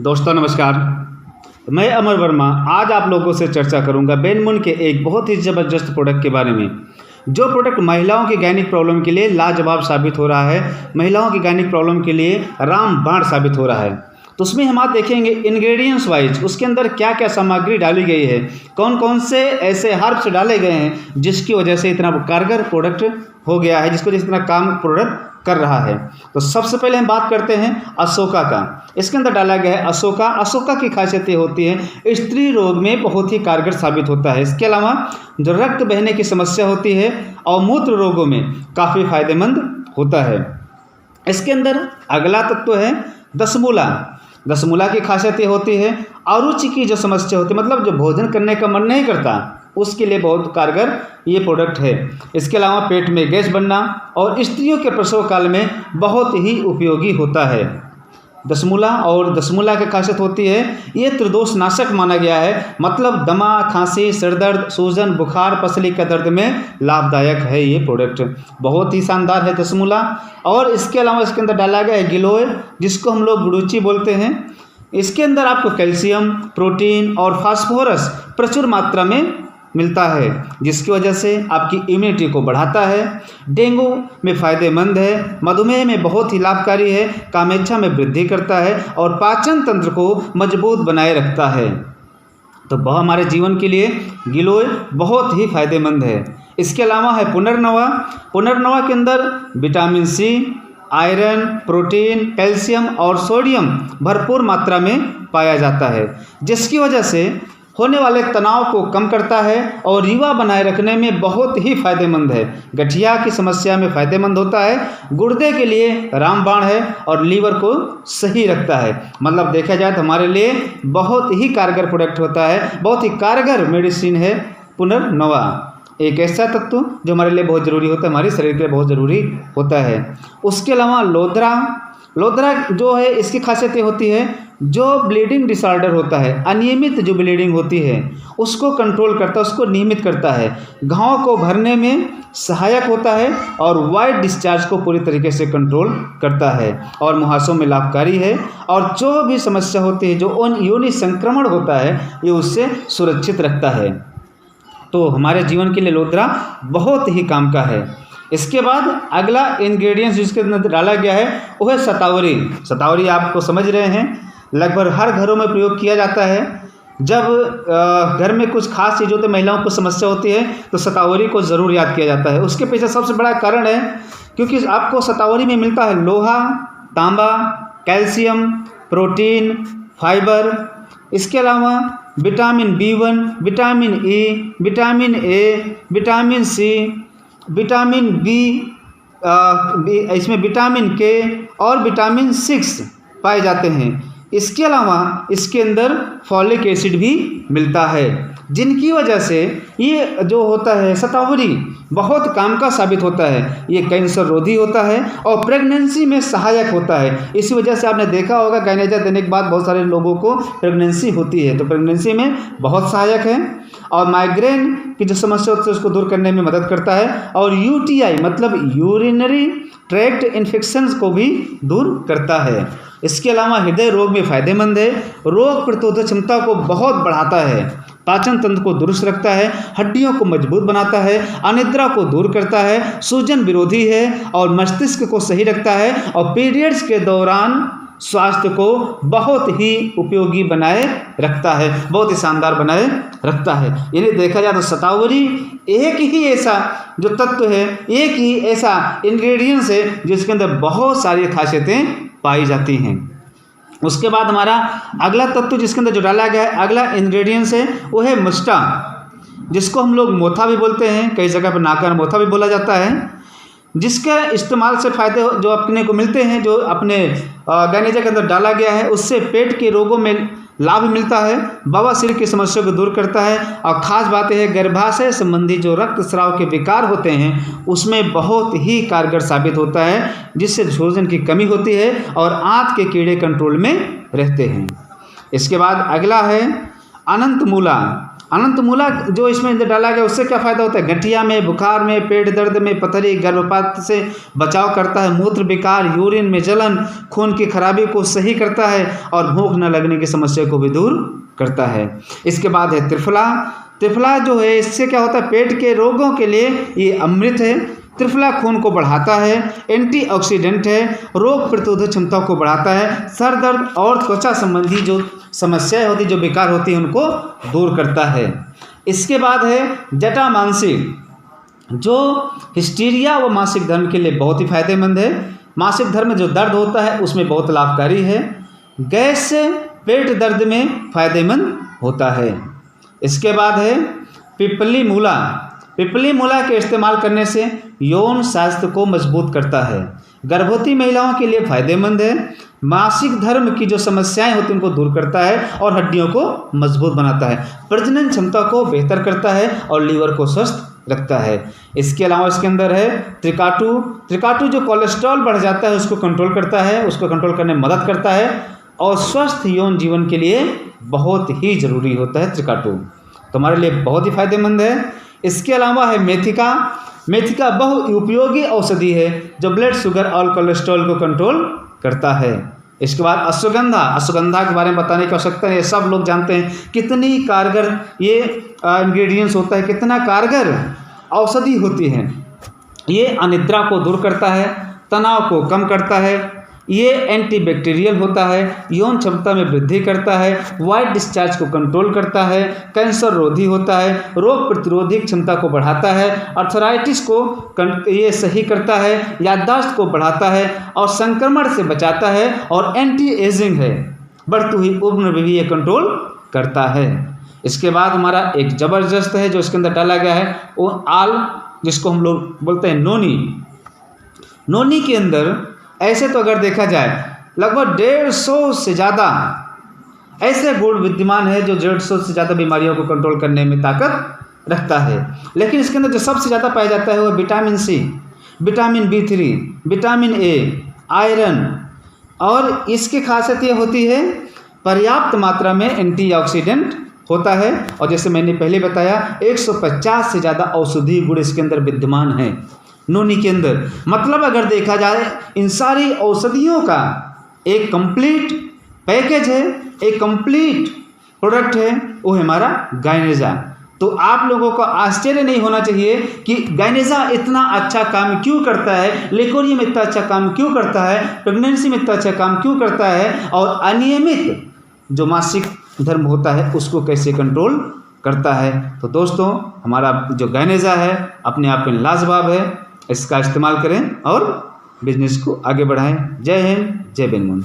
दोस्तों नमस्कार। मैं अमर वर्मा आज आप लोगों से चर्चा करूंगा बेनमुन के एक बहुत ही ज़बरदस्त प्रोडक्ट के बारे में, जो प्रोडक्ट महिलाओं की गायनिक प्रॉब्लम के लिए लाजवाब साबित हो रहा है, महिलाओं की गायनिक प्रॉब्लम के लिए रामबाण साबित हो रहा है। तो उसमें हम आज देखेंगे इंग्रेडिएंट्स वाइज उसके अंदर क्या क्या सामग्री डाली गई है, कौन कौन से ऐसे हर्ब्स डाले गए हैं जिसकी वजह से इतना कारगर प्रोडक्ट हो गया है, जिसको इतना काम प्रोडक्ट कर रहा है। तो सबसे पहले हम बात करते हैं अशोका का। इसके अंदर डाला गया है अशोका। अशोका की खासियत ये होती है स्त्री रोग में बहुत ही कारगर साबित होता है। इसके अलावा जो रक्त बहने की समस्या होती है और मूत्र रोगों में काफ़ी फायदेमंद होता है। इसके अंदर अगला तत्व है दशमूला। दशमूला की खासियत ये होती है अरुचि की जो समस्या होती है, मतलब जो भोजन करने का मन नहीं करता, उसके लिए बहुत कारगर ये प्रोडक्ट है। इसके अलावा पेट में गैस बनना और स्त्रियों के प्रसव काल में बहुत ही उपयोगी होता है दशमूला। और दशमूला की खासियत होती है ये त्रिदोष नाशक माना गया है, मतलब दमा, खांसी, सिरदर्द, सूजन, बुखार, पसली का दर्द में लाभदायक है। ये प्रोडक्ट बहुत ही शानदार है दशमूला। और इसके अलावा इसके अंदर डाला गया है गिलोय, जिसको हम लोग गुड़ूची बोलते हैं। इसके अंदर आपको कैल्शियम, प्रोटीन और फास्फोरस प्रचुर मात्रा में मिलता है, जिसकी वजह से आपकी इम्यूनिटी को बढ़ाता है। डेंगू में फ़ायदेमंद है, मधुमेह में बहुत ही लाभकारी है, कामेच्छा में वृद्धि करता है और पाचन तंत्र को मजबूत बनाए रखता है। तो वह हमारे जीवन के लिए गिलोय बहुत ही फायदेमंद है। इसके अलावा है पुनर्नवा। पुनर्नवा के अंदर vitamin C, iron, protein, calcium और सोडियम भरपूर मात्रा में पाया जाता है, जिसकी वजह से होने वाले तनाव को कम करता है और युवा बनाए रखने में बहुत ही फायदेमंद है। गठिया की समस्या में फायदेमंद होता है, गुर्दे के लिए रामबाण है और लीवर को सही रखता है। मतलब देखा जाए तो हमारे लिए बहुत ही कारगर प्रोडक्ट होता है, बहुत ही कारगर मेडिसिन है पुनर्नवा। एक ऐसा तत्व जो हमारे लिए बहुत ज़रूरी होता है, हमारे शरीर के लिए बहुत ज़रूरी होता है। उसके अलावा लोदरा। लोदरा जो है इसकी खासियत ये होती है जो ब्लीडिंग डिसऑर्डर होता है, अनियमित जो ब्लीडिंग होती है उसको कंट्रोल करता है, उसको नियमित करता है, घाव को भरने में सहायक होता है और वाइट डिस्चार्ज को पूरी तरीके से कंट्रोल करता है और मुहासों में लाभकारी है। और जो भी समस्या होती है, जो योनि संक्रमण होता है, ये उससे सुरक्षित रखता है। तो हमारे जीवन के लिए लोदरा बहुत ही काम का है। इसके बाद अगला इंग्रेडिएंट्स जिसके अंदर डाला गया है वो है शतावरी। शतावरी आपको समझ रहे हैं, लगभग हर घरों में प्रयोग किया जाता है। जब घर में कुछ खास चीज़ होती है, महिलाओं को समस्या होती है, तो शतावरी को ज़रूर याद किया जाता है। उसके पीछे सबसे बड़ा कारण है क्योंकि आपको शतावरी में मिलता है लोहा, तांबा, कैल्शियम, प्रोटीन, फाइबर। इसके अलावा vitamin B1, vitamin E, vitamin A, vitamin C, vitamin B, इसमें विटामिन K और विटामिन 6 पाए जाते हैं। इसके अलावा इसके अंदर फॉलिक एसिड भी मिलता है, जिनकी वजह से ये जो होता है शतावरी बहुत काम का साबित होता है। ये कैंसर रोधी होता है और प्रेगनेंसी में सहायक होता है। इसी वजह से आपने देखा होगा गायनेजा देने के बाद बहुत सारे लोगों को प्रेगनेंसी होती है, तो प्रेगनेंसी में बहुत सहायक है। और माइग्रेन की जो समस्या होती है उसको दूर करने में मदद करता है और UTI मतलब यूरिनरी ट्रैक्ट इन्फेक्शंस को भी दूर करता है। इसके अलावा हृदय रोग में फ़ायदेमंद है, रोग प्रतिरोधक क्षमता को बहुत बढ़ाता है, पाचन तंत्र को दुरुस्त रखता है, हड्डियों को मजबूत बनाता है, अनिद्रा को दूर करता है, सूजन विरोधी है और मस्तिष्क को सही रखता है और पीरियड्स के दौरान स्वास्थ्य को बहुत ही उपयोगी बनाए रखता है, बहुत ही शानदार बनाए रखता है। यानी देखा जाए तो शतावरी एक ही ऐसा जो तत्व है, एक ही ऐसा इंग्रेडिएंट्स है जिसके अंदर बहुत सारी खासियतें पाई जाती हैं। उसके बाद हमारा अगला तत्व जिसके अंदर जो डाला गया है, अगला इंग्रेडिएंट्स है वो है मस्टा, जिसको हम लोग मोथा भी बोलते हैं, कई जगह पर नाकर मोथा भी बोला जाता है, जिसके इस्तेमाल से फ़ायदे जो अपने को मिलते हैं, जो अपने गायनेजा के अंदर डाला गया है, उससे पेट के रोगों में लाभ मिलता है, बवासीर की समस्या को दूर करता है और ख़ास बात है गर्भाशय संबंधी जो रक्तस्राव के विकार होते हैं उसमें बहुत ही कारगर साबित होता है, जिससे भोजन की कमी होती है और आंत के कीड़े कंट्रोल में रहते हैं। इसके बाद अगला है अनंत मूला। अनंतमूला जो इसमें डाला गया उससे क्या फ़ायदा होता है? गठिया में, बुखार में, पेट दर्द में, पथरी, गर्भपात से बचाव करता है, मूत्र विकार, यूरिन में जलन, खून की खराबी को सही करता है और भूख न लगने की समस्या को भी दूर करता है। इसके बाद है त्रिफला। त्रिफला जो है इससे क्या होता है? पेट के रोगों के लिए ये अमृत है। त्रिफला खून को बढ़ाता है, एंटीऑक्सीडेंट है, रोग प्रतिरोधक क्षमता को बढ़ाता है, सर दर्द और त्वचा संबंधी जो समस्याएं होती, जो विकार होती हैं, उनको दूर करता है। इसके बाद है जटामांसी, जो हिस्टीरिया व मासिक धर्म के लिए बहुत ही फायदेमंद है। मासिक धर्म में जो दर्द होता है उसमें बहुत लाभकारी है। गैस से पेट दर्द में फायदेमंद होता है। इसके बाद है पिपली मूला। पिपली मूला के इस्तेमाल करने से यौन स्वास्थ्य को मजबूत करता है, गर्भवती महिलाओं के लिए फायदेमंद है, मासिक धर्म की जो समस्याएं होती हैं उनको दूर करता है और हड्डियों को मजबूत बनाता है, प्रजनन क्षमता को बेहतर करता है और लीवर को स्वस्थ रखता है। इसके अलावा इसके अंदर है त्रिकाटु। त्रिकाटु जो कोलेस्ट्रॉल बढ़ जाता है उसको कंट्रोल करता है, उसको कंट्रोल करने में मदद करता है और स्वस्थ यौन जीवन के लिए बहुत ही ज़रूरी होता है त्रिकाटु, तो हमारे लिए बहुत ही फायदेमंद है। इसके अलावा है मेथिका। मेथिका बहु उपयोगी औषधि है जो ब्लड शुगर और कोलेस्ट्रॉल को कंट्रोल करता है। इसके बाद अश्वगंधा। अश्वगंधा के बारे में बताने की आवश्यकता है, सब लोग जानते हैं कितनी कारगर ये इंग्रेडिएंट्स होता है, कितना कारगर औषधि होती है। ये अनिद्रा को दूर करता है, तनाव को कम करता है, ये एंटीबैक्टीरियल होता है, यौन क्षमता में वृद्धि करता है, वाइट डिस्चार्ज को कंट्रोल करता है, कैंसर रोधी होता है, रोग प्रतिरोधी क्षमता को बढ़ाता है, अर्थराइटिस को ये सही करता है, याददाश्त को बढ़ाता है और संक्रमण से बचाता है और एंटी एजिंग है, बढ़ती हुई उम्र में भी ये कंट्रोल करता है। इसके बाद हमारा एक ज़बरदस्त है जो इसके अंदर डाला गया है वो आल, जिसको हम लोग बोलते हैं नोनी। नोनी के अंदर ऐसे तो अगर देखा जाए लगभग 150 से ज़्यादा ऐसे गुण विद्यमान है जो 150 से ज़्यादा बीमारियों को कंट्रोल करने में ताकत रखता है। लेकिन इसके अंदर जो सबसे ज़्यादा पाया जाता है वो vitamin C, vitamin B3, vitamin A, iron, और इसकी खासियत ये होती है पर्याप्त मात्रा में एंटीऑक्सीडेंट होता है और जैसे मैंने पहले बताया 150 से ज़्यादा औषधीय गुण इसके अंदर विद्यमान हैं नोनी के अंदर। मतलब अगर देखा जाए इन सारी औषधियों का एक कंप्लीट पैकेज है, एक कंप्लीट प्रोडक्ट है, वो है हमारा गाइनेजा। तो आप लोगों को आश्चर्य नहीं होना चाहिए कि गाइनेजा इतना अच्छा काम क्यों करता है, लेकोरियम इतना अच्छा काम क्यों करता है, प्रेगनेंसी में इतना अच्छा काम क्यों करता है और अनियमित जो मासिक धर्म होता है उसको कैसे कंट्रोल करता है। तो दोस्तों हमारा जो गाइनेजा है अपने आप में लाजवाब है, इसका इस्तेमाल करें और बिजनेस को आगे बढ़ाएं। जय हिंद, जय बेनमुन।